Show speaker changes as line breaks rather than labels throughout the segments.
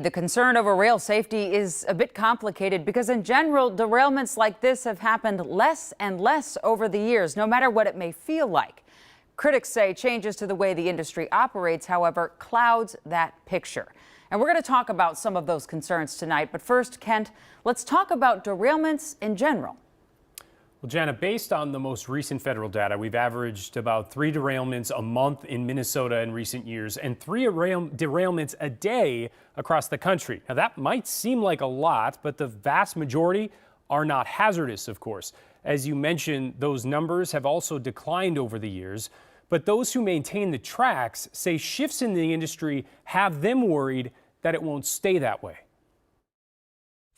The concern over rail safety is a bit complicated because in general, derailments like this have happened less and less over the years, no matter what it may feel like. Critics say changes to the way the industry operates, however, clouds that picture. And we're going to talk about some of those concerns tonight. But first, Kent, let's talk about derailments in general.
Well, Jana, based on the most recent federal data, we've averaged about 3 derailments a month in Minnesota in recent years and 3 derailments a day across the country. Now, that might seem like a lot, but the vast majority are not hazardous, of course. As you mentioned, those numbers have also declined over the years. But those who maintain the tracks say shifts in the industry have them worried that it won't stay that way.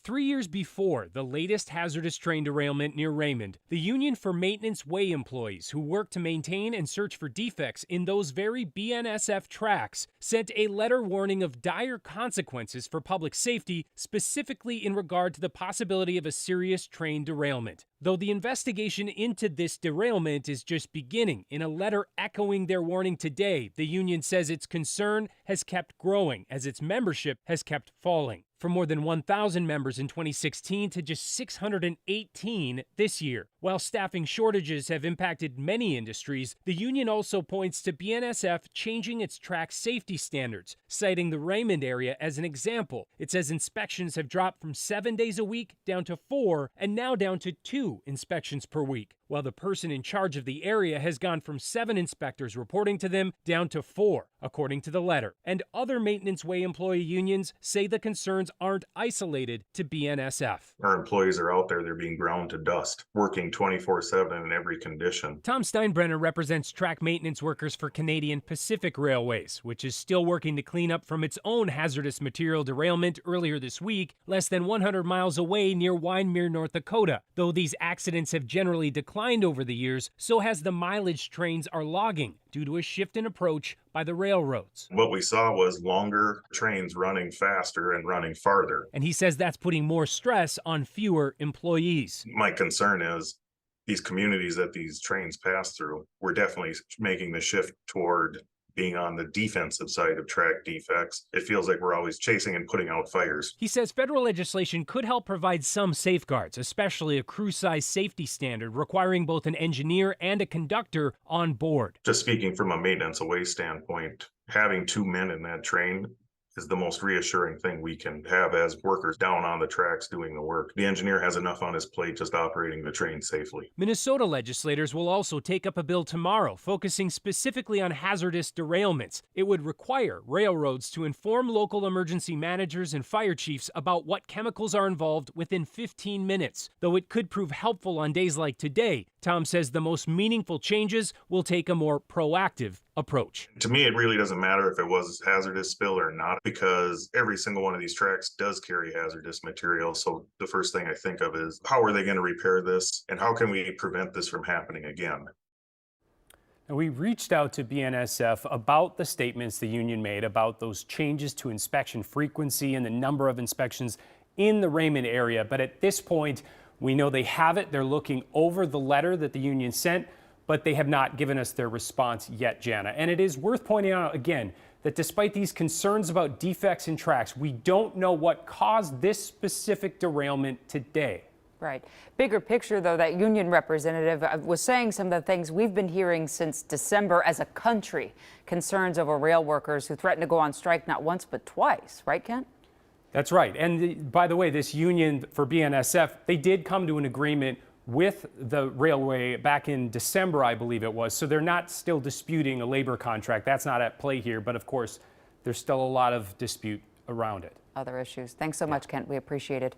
3 years before the latest hazardous train derailment near Raymond, the Union for Maintenance Way employees who work to maintain and search for defects in those very BNSF tracks sent a letter warning of dire consequences for public safety, specifically in regard to the possibility of a serious train derailment. Though the investigation into this derailment is just beginning, in a letter echoing their warning today, the union says its concern has kept growing as its membership has kept falling. From more than 1,000 members in 2016 to just 618 this year. While staffing shortages have impacted many industries, the union also points to BNSF changing its track safety standards, citing the Raymond area as an example. It says inspections have dropped from 7 days a week down to 4 and now down to 2 inspections per week, while the person in charge of the area has gone from 7 inspectors reporting to them down to 4, according to the letter. And other Maintenance Way employee unions say the concerns aren't isolated to BNSF.
Our employees are out there, they're being ground to dust, working 24/7 in every condition.
Tom Steinbrenner represents track maintenance workers for Canadian Pacific Railways, which is still working to clean up from its own hazardous material derailment earlier this week, less than 100 miles away near Wyndmere, North Dakota. Though these accidents have generally declined over the years, so has the mileage trains are logging due to a shift in approach by the railroads.
What we saw was longer trains running faster and running farther.
And he says that's putting more stress on fewer employees.
My concern is these communities that these trains pass through, we're definitely making the shift toward being on the defensive side of track defects. It feels like we're always chasing and putting out fires.
He says federal legislation could help provide some safeguards, especially a crew-size safety standard requiring both an engineer and a conductor on board.
Just speaking from a maintenance away standpoint, having 2 men in that train is the most reassuring thing we can have as workers down on the tracks doing the work. The engineer has enough on his plate just operating the train safely.
Minnesota legislators will also take up a bill tomorrow focusing specifically on hazardous derailments. It would require railroads to inform local emergency managers and fire chiefs about what chemicals are involved within 15 minutes. Though it could prove helpful on days like today, Tom says the most meaningful changes will take a more proactive approach.
To me, it really doesn't matter if it was a hazardous spill or not, because every single one of these tracks does carry hazardous material. So the first thing I think of is, how are they going to repair this and how can we prevent this from happening again?
Now, we reached out to BNSF about the statements the union made about those changes to inspection frequency and the number of inspections in the Raymond area. But at this point, we know they have it. They're looking over the letter that the union sent, but they have not given us their response yet, Jana. And it is worth pointing out again that despite these concerns about defects in tracks, we don't know what caused this specific derailment today.
Right. Bigger picture, though, that union representative was saying some of the things we've been hearing since December as a country. Concerns over rail workers who threatened to go on strike not once but twice. Right, Kent?
That's right. And by the way, this union for BNSF, they did come to an agreement with the railway back in December, I believe it was. So they're not still disputing a labor contract. That's not at play here. But of course, there's still a lot of dispute around it.
Other issues. Thanks so much, Kent. We appreciate it.